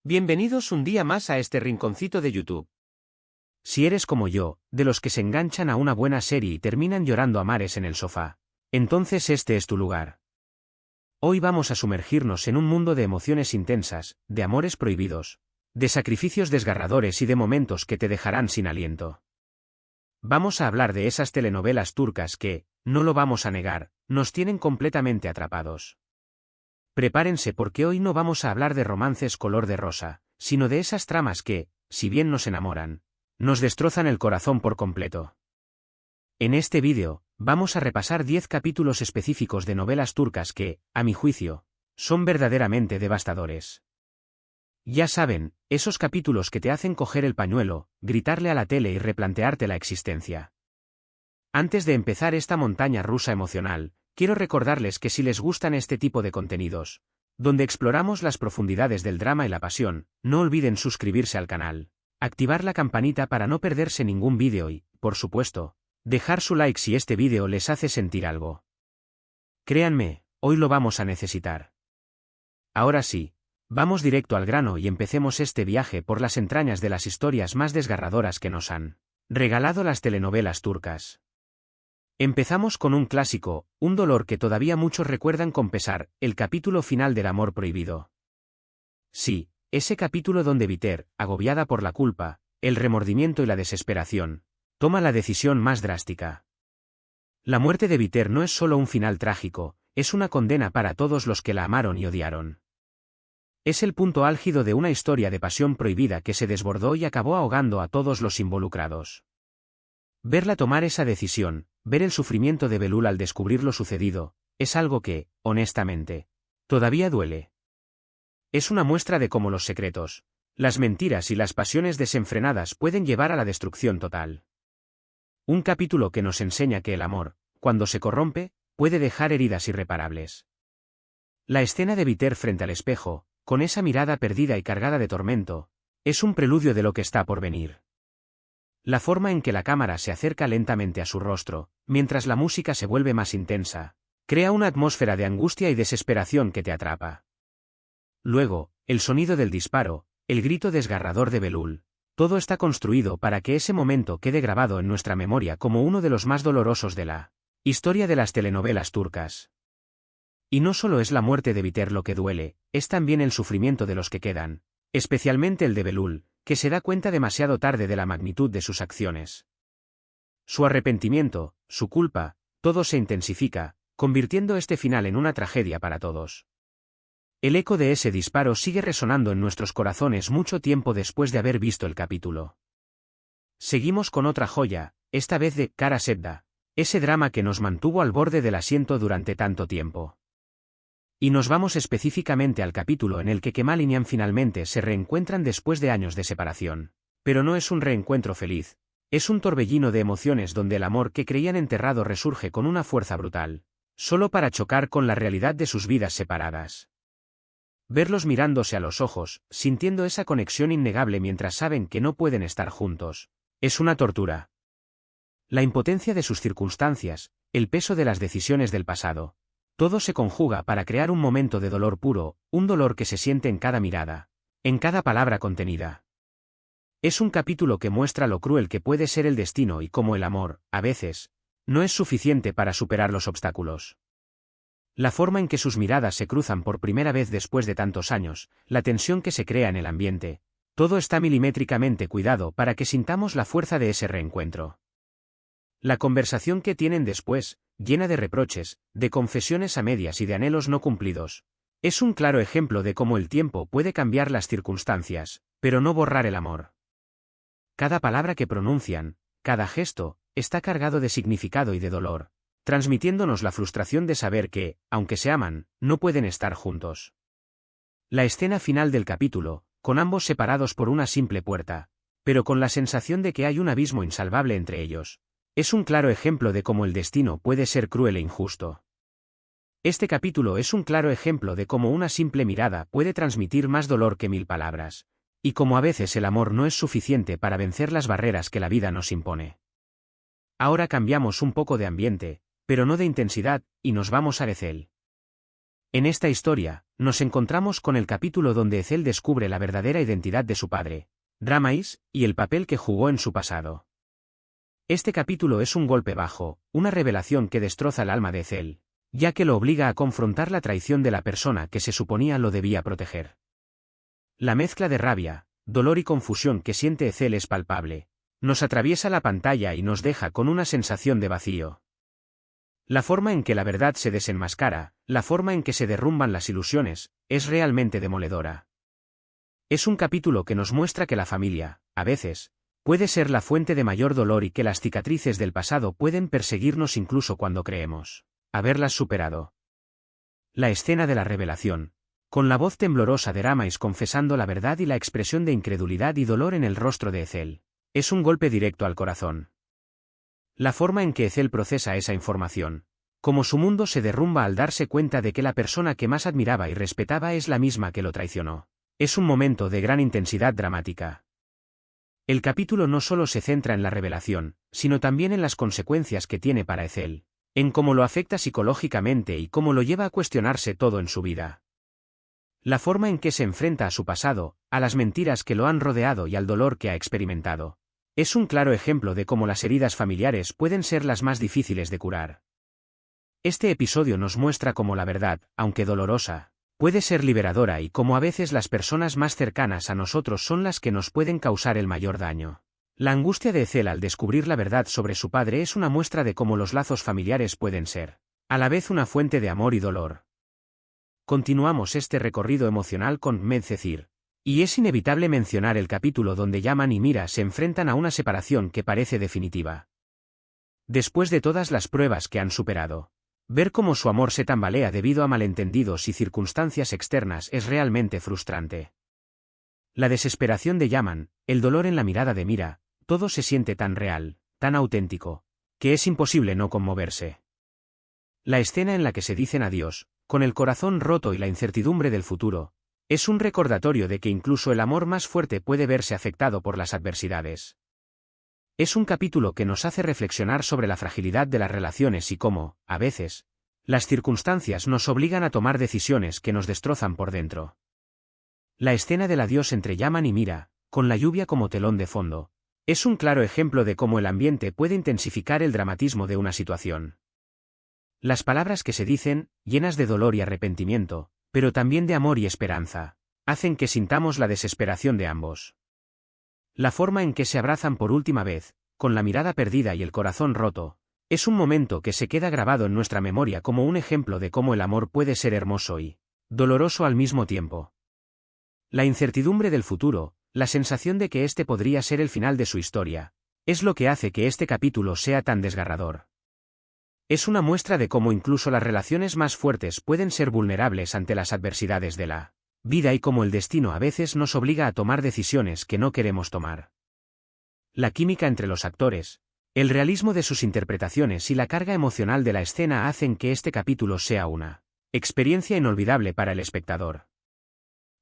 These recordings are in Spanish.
Bienvenidos un día más a este rinconcito de YouTube. Si eres como yo, de los que se enganchan a una buena serie y terminan llorando a mares en el sofá, entonces este es tu lugar. Hoy vamos a sumergirnos en un mundo de emociones intensas, de amores prohibidos, de sacrificios desgarradores y de momentos que te dejarán sin aliento. Vamos a hablar de esas telenovelas turcas que, no lo vamos a negar, nos tienen completamente atrapados. Prepárense porque hoy no vamos a hablar de romances color de rosa, sino de esas tramas que, si bien nos enamoran, nos destrozan el corazón por completo. En este vídeo, vamos a repasar 10 capítulos específicos de novelas turcas que, a mi juicio, son verdaderamente devastadores. Ya saben, esos capítulos que te hacen coger el pañuelo, gritarle a la tele y replantearte la existencia. Antes de empezar esta montaña rusa emocional, quiero recordarles que si les gustan este tipo de contenidos, donde exploramos las profundidades del drama y la pasión, no olviden suscribirse al canal, activar la campanita para no perderse ningún vídeo y, por supuesto, dejar su like si este vídeo les hace sentir algo. Créanme, hoy lo vamos a necesitar. Ahora sí, vamos directo al grano y empecemos este viaje por las entrañas de las historias más desgarradoras que nos han regalado las telenovelas turcas. Empezamos con un clásico, un dolor que todavía muchos recuerdan con pesar, el capítulo final del amor prohibido. Sí, ese capítulo donde Bihter, agobiada por la culpa, el remordimiento y la desesperación, toma la decisión más drástica. La muerte de Bihter no es solo un final trágico, es una condena para todos los que la amaron y odiaron. Es el punto álgido de una historia de pasión prohibida que se desbordó y acabó ahogando a todos los involucrados. Verla tomar esa decisión, ver el sufrimiento de Belul al descubrir lo sucedido, es algo que, honestamente, todavía duele. Es una muestra de cómo los secretos, las mentiras y las pasiones desenfrenadas pueden llevar a la destrucción total. Un capítulo que nos enseña que el amor, cuando se corrompe, puede dejar heridas irreparables. La escena de Bihter frente al espejo, con esa mirada perdida y cargada de tormento, es un preludio de lo que está por venir. La forma en que la cámara se acerca lentamente a su rostro, mientras la música se vuelve más intensa, crea una atmósfera de angustia y desesperación que te atrapa. Luego, el sonido del disparo, el grito desgarrador de Belul, todo está construido para que ese momento quede grabado en nuestra memoria como uno de los más dolorosos de la historia de las telenovelas turcas. Y no solo es la muerte de Bihter lo que duele, es también el sufrimiento de los que quedan, especialmente el de Belul, que se da cuenta demasiado tarde de la magnitud de sus acciones. Su arrepentimiento, su culpa, todo se intensifica, convirtiendo este final en una tragedia para todos. El eco de ese disparo sigue resonando en nuestros corazones mucho tiempo después de haber visto el capítulo. Seguimos con otra joya, esta vez de Kara Sevda, ese drama que nos mantuvo al borde del asiento durante tanto tiempo. Y nos vamos específicamente al capítulo en el que Kemal y Nihan finalmente se reencuentran después de años de separación. Pero no es un reencuentro feliz, es un torbellino de emociones donde el amor que creían enterrado resurge con una fuerza brutal, solo para chocar con la realidad de sus vidas separadas. Verlos mirándose a los ojos, sintiendo esa conexión innegable mientras saben que no pueden estar juntos, es una tortura. La impotencia de sus circunstancias, el peso de las decisiones del pasado, todo se conjuga para crear un momento de dolor puro, un dolor que se siente en cada mirada, en cada palabra contenida. Es un capítulo que muestra lo cruel que puede ser el destino y cómo el amor, a veces, no es suficiente para superar los obstáculos. La forma en que sus miradas se cruzan por primera vez después de tantos años, la tensión que se crea en el ambiente, todo está milimétricamente cuidado para que sintamos la fuerza de ese reencuentro. La conversación que tienen después, llena de reproches, de confesiones a medias y de anhelos no cumplidos, es un claro ejemplo de cómo el tiempo puede cambiar las circunstancias, pero no borrar el amor. Cada palabra que pronuncian, cada gesto, está cargado de significado y de dolor, transmitiéndonos la frustración de saber que, aunque se aman, no pueden estar juntos. La escena final del capítulo, con ambos separados por una simple puerta, pero con la sensación de que hay un abismo insalvable entre ellos, es un claro ejemplo de cómo el destino puede ser cruel e injusto. Este capítulo es un claro ejemplo de cómo una simple mirada puede transmitir más dolor que 1000 palabras, y cómo a veces el amor no es suficiente para vencer las barreras que la vida nos impone. Ahora cambiamos un poco de ambiente, pero no de intensidad, y nos vamos a Ezel. En esta historia, nos encontramos con el capítulo donde Ethel descubre la verdadera identidad de su padre, Rhamais, y el papel que jugó en su pasado. Este capítulo es un golpe bajo, una revelación que destroza el alma de Ethel, ya que lo obliga a confrontar la traición de la persona que se suponía lo debía proteger. La mezcla de rabia, dolor y confusión que siente Ethel es palpable. Nos atraviesa la pantalla y nos deja con una sensación de vacío. La forma en que la verdad se desenmascara, la forma en que se derrumban las ilusiones, es realmente demoledora. Es un capítulo que nos muestra que la familia, a veces, puede ser la fuente de mayor dolor y que las cicatrices del pasado pueden perseguirnos incluso cuando creemos haberlas superado. La escena de la revelación, con la voz temblorosa de Rhamais confesando la verdad y la expresión de incredulidad y dolor en el rostro de Ethel, es un golpe directo al corazón. La forma en que Ethel procesa esa información, como su mundo se derrumba al darse cuenta de que la persona que más admiraba y respetaba es la misma que lo traicionó, es un momento de gran intensidad dramática. El capítulo no solo se centra en la revelación, sino también en las consecuencias que tiene para Ethel, en cómo lo afecta psicológicamente y cómo lo lleva a cuestionarse todo en su vida. La forma en que se enfrenta a su pasado, a las mentiras que lo han rodeado y al dolor que ha experimentado, es un claro ejemplo de cómo las heridas familiares pueden ser las más difíciles de curar. Este episodio nos muestra cómo la verdad, aunque dolorosa, puede ser liberadora y cómo a veces las personas más cercanas a nosotros son las que nos pueden causar el mayor daño. La angustia de Ethel al descubrir la verdad sobre su padre es una muestra de cómo los lazos familiares pueden ser, a la vez, una fuente de amor y dolor. Continuamos este recorrido emocional con Medcezir, y es inevitable mencionar el capítulo donde Yaman y Mira se enfrentan a una separación que parece definitiva. Después de todas las pruebas que han superado, ver cómo su amor se tambalea debido a malentendidos y circunstancias externas es realmente frustrante. La desesperación de Yaman, el dolor en la mirada de Mira, todo se siente tan real, tan auténtico, que es imposible no conmoverse. La escena en la que se dicen adiós, con el corazón roto y la incertidumbre del futuro, es un recordatorio de que incluso el amor más fuerte puede verse afectado por las adversidades. Es un capítulo que nos hace reflexionar sobre la fragilidad de las relaciones y cómo, a veces, las circunstancias nos obligan a tomar decisiones que nos destrozan por dentro. La escena del adiós entre Yaman y Mira, con la lluvia como telón de fondo, es un claro ejemplo de cómo el ambiente puede intensificar el dramatismo de una situación. Las palabras que se dicen, llenas de dolor y arrepentimiento, pero también de amor y esperanza, hacen que sintamos la desesperación de ambos. La forma en que se abrazan por última vez, con la mirada perdida y el corazón roto, es un momento que se queda grabado en nuestra memoria como un ejemplo de cómo el amor puede ser hermoso y doloroso al mismo tiempo. La incertidumbre del futuro, la sensación de que este podría ser el final de su historia, es lo que hace que este capítulo sea tan desgarrador. Es una muestra de cómo incluso las relaciones más fuertes pueden ser vulnerables ante las adversidades de la vida y cómo el destino a veces nos obliga a tomar decisiones que no queremos tomar. La química entre los actores, el realismo de sus interpretaciones y la carga emocional de la escena hacen que este capítulo sea una experiencia inolvidable para el espectador.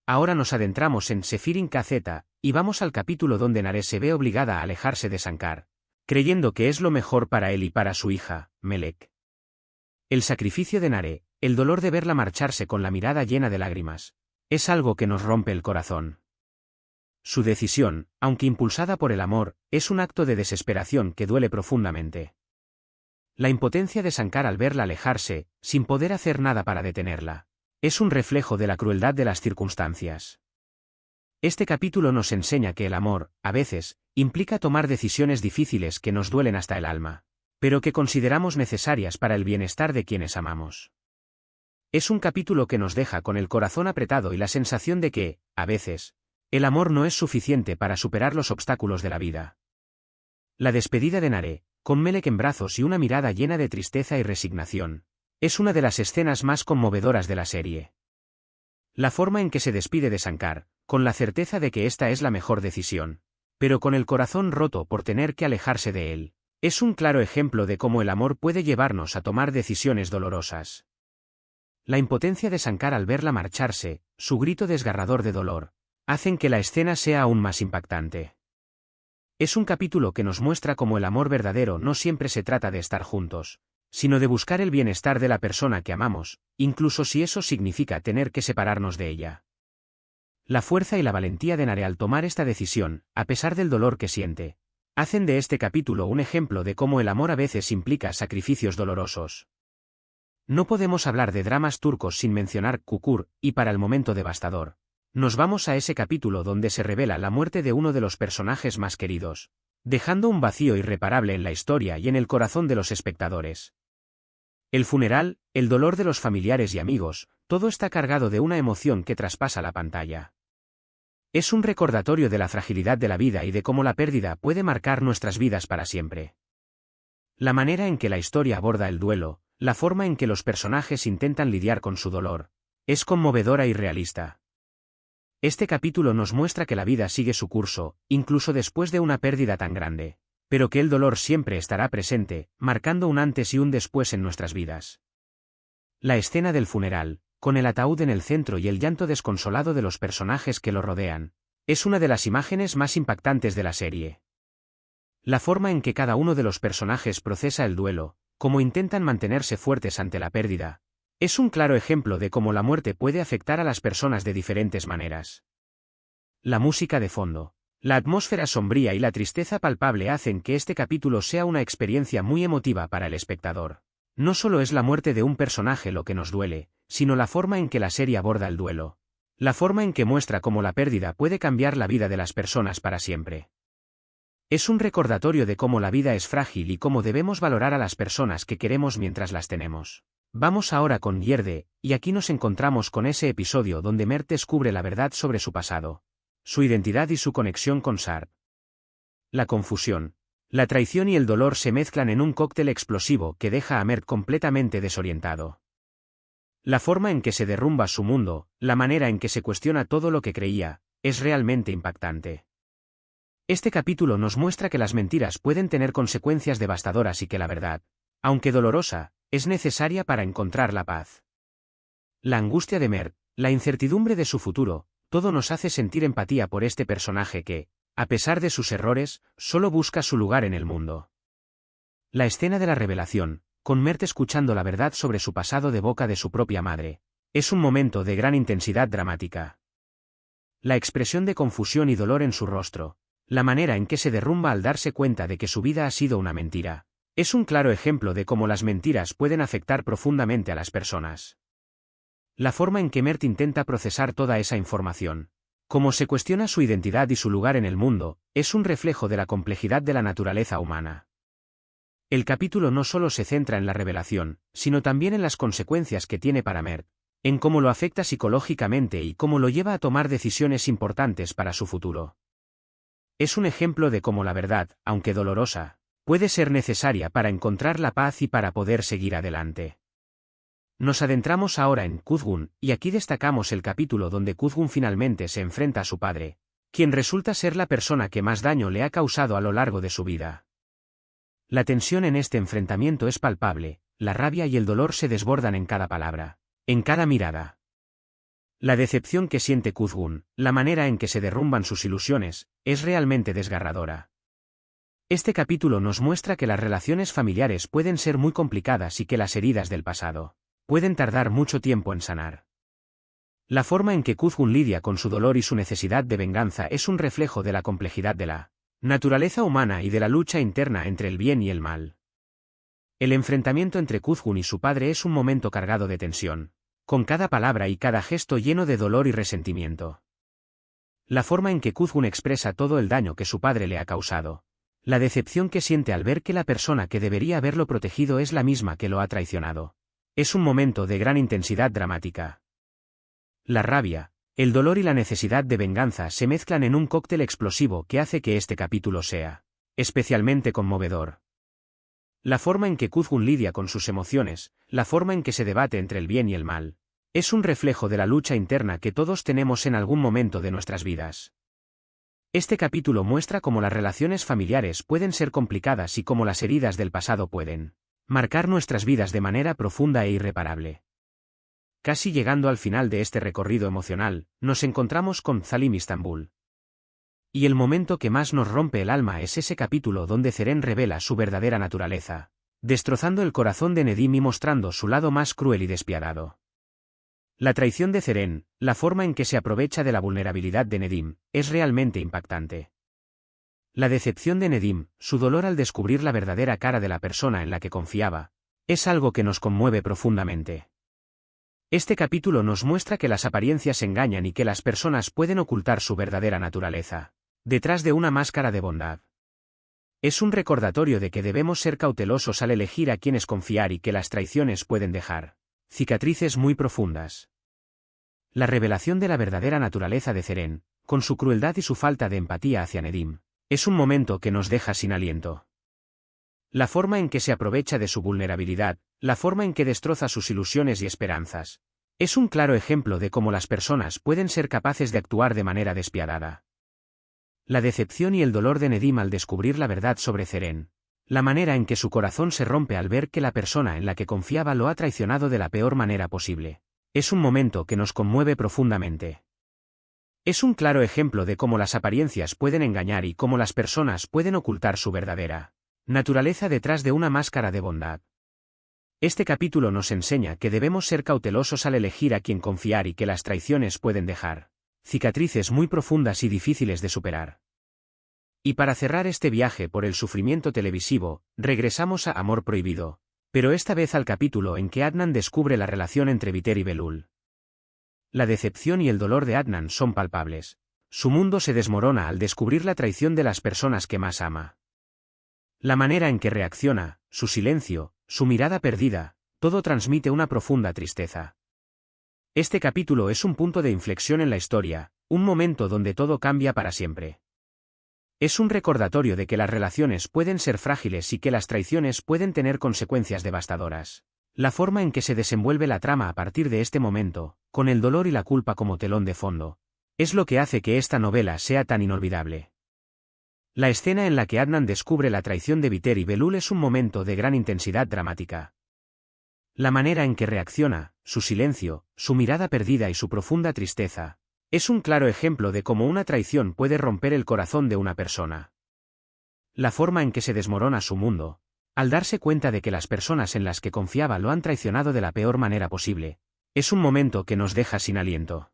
Ahora nos adentramos en Sefirin KZ, y vamos al capítulo donde Nare se ve obligada a alejarse de Sankar, creyendo que es lo mejor para él y para su hija, Melek. El sacrificio de Nare, el dolor de verla marcharse con la mirada llena de lágrimas, es algo que nos rompe el corazón. Su decisión, aunque impulsada por el amor, es un acto de desesperación que duele profundamente. La impotencia de Sankar al verla alejarse, sin poder hacer nada para detenerla, es un reflejo de la crueldad de las circunstancias. Este capítulo nos enseña que el amor, a veces, implica tomar decisiones difíciles que nos duelen hasta el alma, pero que consideramos necesarias para el bienestar de quienes amamos. Es un capítulo que nos deja con el corazón apretado y la sensación de que, a veces, el amor no es suficiente para superar los obstáculos de la vida. La despedida de Nare, con Melek en brazos y una mirada llena de tristeza y resignación, es una de las escenas más conmovedoras de la serie. La forma en que se despide de Sankar, con la certeza de que esta es la mejor decisión, pero con el corazón roto por tener que alejarse de él, es un claro ejemplo de cómo el amor puede llevarnos a tomar decisiones dolorosas. La impotencia de Sankar al verla marcharse, su grito desgarrador de dolor, hacen que la escena sea aún más impactante. Es un capítulo que nos muestra cómo el amor verdadero no siempre se trata de estar juntos, sino de buscar el bienestar de la persona que amamos, incluso si eso significa tener que separarnos de ella. La fuerza y la valentía de Nare al tomar esta decisión, a pesar del dolor que siente, hacen de este capítulo un ejemplo de cómo el amor a veces implica sacrificios dolorosos. No podemos hablar de dramas turcos sin mencionar Kukur, y para el momento devastador, nos vamos a ese capítulo donde se revela la muerte de uno de los personajes más queridos, dejando un vacío irreparable en la historia y en el corazón de los espectadores. El funeral, el dolor de los familiares y amigos, todo está cargado de una emoción que traspasa la pantalla. Es un recordatorio de la fragilidad de la vida y de cómo la pérdida puede marcar nuestras vidas para siempre. La manera en que la historia aborda el duelo, la forma en que los personajes intentan lidiar con su dolor, es conmovedora y realista. Este capítulo nos muestra que la vida sigue su curso, incluso después de una pérdida tan grande, pero que el dolor siempre estará presente, marcando un antes y un después en nuestras vidas. La escena del funeral, con el ataúd en el centro y el llanto desconsolado de los personajes que lo rodean, es una de las imágenes más impactantes de la serie. La forma en que cada uno de los personajes procesa el duelo, cómo intentan mantenerse fuertes ante la pérdida, es un claro ejemplo de cómo la muerte puede afectar a las personas de diferentes maneras. La música de fondo, la atmósfera sombría y la tristeza palpable hacen que este capítulo sea una experiencia muy emotiva para el espectador. No solo es la muerte de un personaje lo que nos duele, sino la forma en que la serie aborda el duelo. La forma en que muestra cómo la pérdida puede cambiar la vida de las personas para siempre. Es un recordatorio de cómo la vida es frágil y cómo debemos valorar a las personas que queremos mientras las tenemos. Vamos ahora con Yerde, y aquí nos encontramos con ese episodio donde Mert descubre la verdad sobre su pasado, su identidad y su conexión con Sarp. La confusión, la traición y el dolor se mezclan en un cóctel explosivo que deja a Mert completamente desorientado. La forma en que se derrumba su mundo, la manera en que se cuestiona todo lo que creía, es realmente impactante. Este capítulo nos muestra que las mentiras pueden tener consecuencias devastadoras y que la verdad, aunque dolorosa, es necesaria para encontrar la paz. La angustia de Mert, la incertidumbre de su futuro, todo nos hace sentir empatía por este personaje que, a pesar de sus errores, solo busca su lugar en el mundo. La escena de la revelación, con Mert escuchando la verdad sobre su pasado de boca de su propia madre, es un momento de gran intensidad dramática. La expresión de confusión y dolor en su rostro, la manera en que se derrumba al darse cuenta de que su vida ha sido una mentira, es un claro ejemplo de cómo las mentiras pueden afectar profundamente a las personas. La forma en que Mert intenta procesar toda esa información, cómo se cuestiona su identidad y su lugar en el mundo, es un reflejo de la complejidad de la naturaleza humana. El capítulo no solo se centra en la revelación, sino también en las consecuencias que tiene para Mert, en cómo lo afecta psicológicamente y cómo lo lleva a tomar decisiones importantes para su futuro. Es un ejemplo de cómo la verdad, aunque dolorosa, puede ser necesaria para encontrar la paz y para poder seguir adelante. Nos adentramos ahora en Kuzgun, y aquí destacamos el capítulo donde Kuzgun finalmente se enfrenta a su padre, quien resulta ser la persona que más daño le ha causado a lo largo de su vida. La tensión en este enfrentamiento es palpable, la rabia y el dolor se desbordan en cada palabra, en cada mirada. La decepción que siente Kuzgun, la manera en que se derrumban sus ilusiones, es realmente desgarradora. Este capítulo nos muestra que las relaciones familiares pueden ser muy complicadas y que las heridas del pasado pueden tardar mucho tiempo en sanar. La forma en que Kuzgun lidia con su dolor y su necesidad de venganza es un reflejo de la complejidad de la naturaleza humana y de la lucha interna entre el bien y el mal. El enfrentamiento entre Kuzgun y su padre es un momento cargado de tensión, con cada palabra y cada gesto lleno de dolor y resentimiento. La forma en que Kuzgun expresa todo el daño que su padre le ha causado, la decepción que siente al ver que la persona que debería haberlo protegido es la misma que lo ha traicionado, es un momento de gran intensidad dramática. La rabia, el dolor y la necesidad de venganza se mezclan en un cóctel explosivo que hace que este capítulo sea especialmente conmovedor. La forma en que Kuzgun lidia con sus emociones, la forma en que se debate entre el bien y el mal, es un reflejo de la lucha interna que todos tenemos en algún momento de nuestras vidas. Este capítulo muestra cómo las relaciones familiares pueden ser complicadas y cómo las heridas del pasado pueden marcar nuestras vidas de manera profunda e irreparable. Casi llegando al final de este recorrido emocional, nos encontramos con Zalim Istanbul. Y el momento que más nos rompe el alma es ese capítulo donde Zeren revela su verdadera naturaleza, destrozando el corazón de Nedim y mostrando su lado más cruel y despiadado. La traición de Zeren, la forma en que se aprovecha de la vulnerabilidad de Nedim, es realmente impactante. La decepción de Nedim, su dolor al descubrir la verdadera cara de la persona en la que confiaba, es algo que nos conmueve profundamente. Este capítulo nos muestra que las apariencias engañan y que las personas pueden ocultar su verdadera naturaleza detrás de una máscara de bondad. Es un recordatorio de que debemos ser cautelosos al elegir a quienes confiar y que las traiciones pueden dejar cicatrices muy profundas. La revelación de la verdadera naturaleza de Zeren, con su crueldad y su falta de empatía hacia Nedim, es un momento que nos deja sin aliento. La forma en que se aprovecha de su vulnerabilidad, la forma en que destroza sus ilusiones y esperanzas, es un claro ejemplo de cómo las personas pueden ser capaces de actuar de manera despiadada. La decepción y el dolor de Nedim al descubrir la verdad sobre Zeren, la manera en que su corazón se rompe al ver que la persona en la que confiaba lo ha traicionado de la peor manera posible, es un momento que nos conmueve profundamente. Es un claro ejemplo de cómo las apariencias pueden engañar y cómo las personas pueden ocultar su verdadera naturaleza detrás de una máscara de bondad. Este capítulo nos enseña que debemos ser cautelosos al elegir a quien confiar y que las traiciones pueden dejar cicatrices muy profundas y difíciles de superar. Y para cerrar este viaje por el sufrimiento televisivo, regresamos a Amor Prohibido, pero esta vez al capítulo en que Adnan descubre la relación entre Biter y Belul. La decepción y el dolor de Adnan son palpables. Su mundo se desmorona al descubrir la traición de las personas que más ama. La manera en que reacciona, su silencio, su mirada perdida, todo transmite una profunda tristeza. Este capítulo es un punto de inflexión en la historia, un momento donde todo cambia para siempre. Es un recordatorio de que las relaciones pueden ser frágiles y que las traiciones pueden tener consecuencias devastadoras. La forma en que se desenvuelve la trama a partir de este momento, con el dolor y la culpa como telón de fondo, es lo que hace que esta novela sea tan inolvidable. La escena en la que Adnan descubre la traición de Biter y Belul es un momento de gran intensidad dramática. La manera en que reacciona, su silencio, su mirada perdida y su profunda tristeza, es un claro ejemplo de cómo una traición puede romper el corazón de una persona. La forma en que se desmorona su mundo, al darse cuenta de que las personas en las que confiaba lo han traicionado de la peor manera posible, es un momento que nos deja sin aliento.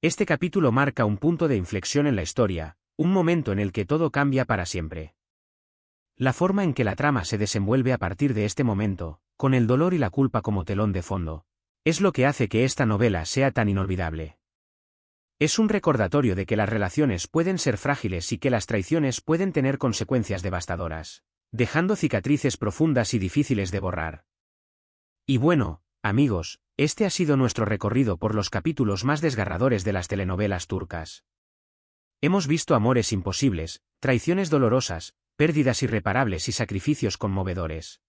Este capítulo marca un punto de inflexión en la historia, un momento en el que todo cambia para siempre. La forma en que la trama se desenvuelve a partir de este momento, con el dolor y la culpa como telón de fondo, es lo que hace que esta novela sea tan inolvidable. Es un recordatorio de que las relaciones pueden ser frágiles y que las traiciones pueden tener consecuencias devastadoras, dejando cicatrices profundas y difíciles de borrar. Y bueno, amigos, este ha sido nuestro recorrido por los capítulos más desgarradores de las telenovelas turcas. Hemos visto amores imposibles, traiciones dolorosas, pérdidas irreparables y sacrificios conmovedores.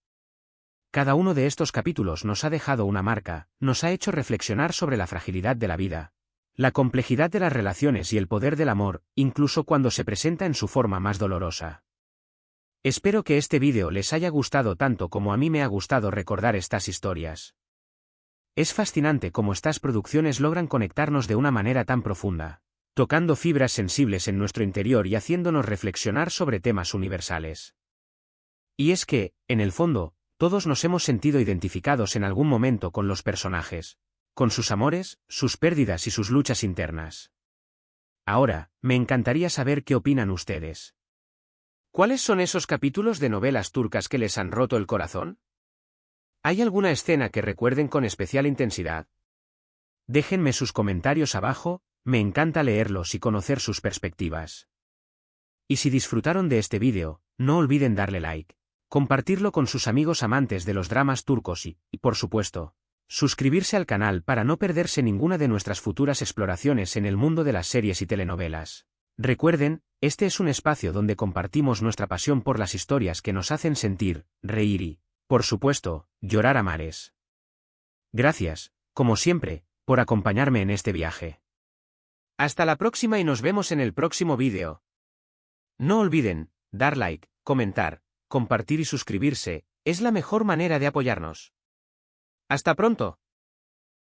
Cada uno de estos capítulos nos ha dejado una marca, nos ha hecho reflexionar sobre la fragilidad de la vida, la complejidad de las relaciones y el poder del amor, incluso cuando se presenta en su forma más dolorosa. Espero que este vídeo les haya gustado tanto como a mí me ha gustado recordar estas historias. Es fascinante cómo estas producciones logran conectarnos de una manera tan profunda, tocando fibras sensibles en nuestro interior y haciéndonos reflexionar sobre temas universales. Y es que, en el fondo, todos nos hemos sentido identificados en algún momento con los personajes, con sus amores, sus pérdidas y sus luchas internas. Ahora, me encantaría saber qué opinan ustedes. ¿Cuáles son esos capítulos de novelas turcas que les han roto el corazón? ¿Hay alguna escena que recuerden con especial intensidad? Déjenme sus comentarios abajo, me encanta leerlos y conocer sus perspectivas. Y si disfrutaron de este vídeo, no olviden darle like, compartirlo con sus amigos amantes de los dramas turcos y, por supuesto, suscribirse al canal para no perderse ninguna de nuestras futuras exploraciones en el mundo de las series y telenovelas. Recuerden, este es un espacio donde compartimos nuestra pasión por las historias que nos hacen sentir, reír y, por supuesto, llorar a mares. Gracias, como siempre, por acompañarme en este viaje. Hasta la próxima y nos vemos en el próximo vídeo. No olviden, dar like, comentar, compartir y suscribirse, es la mejor manera de apoyarnos. ¡Hasta pronto!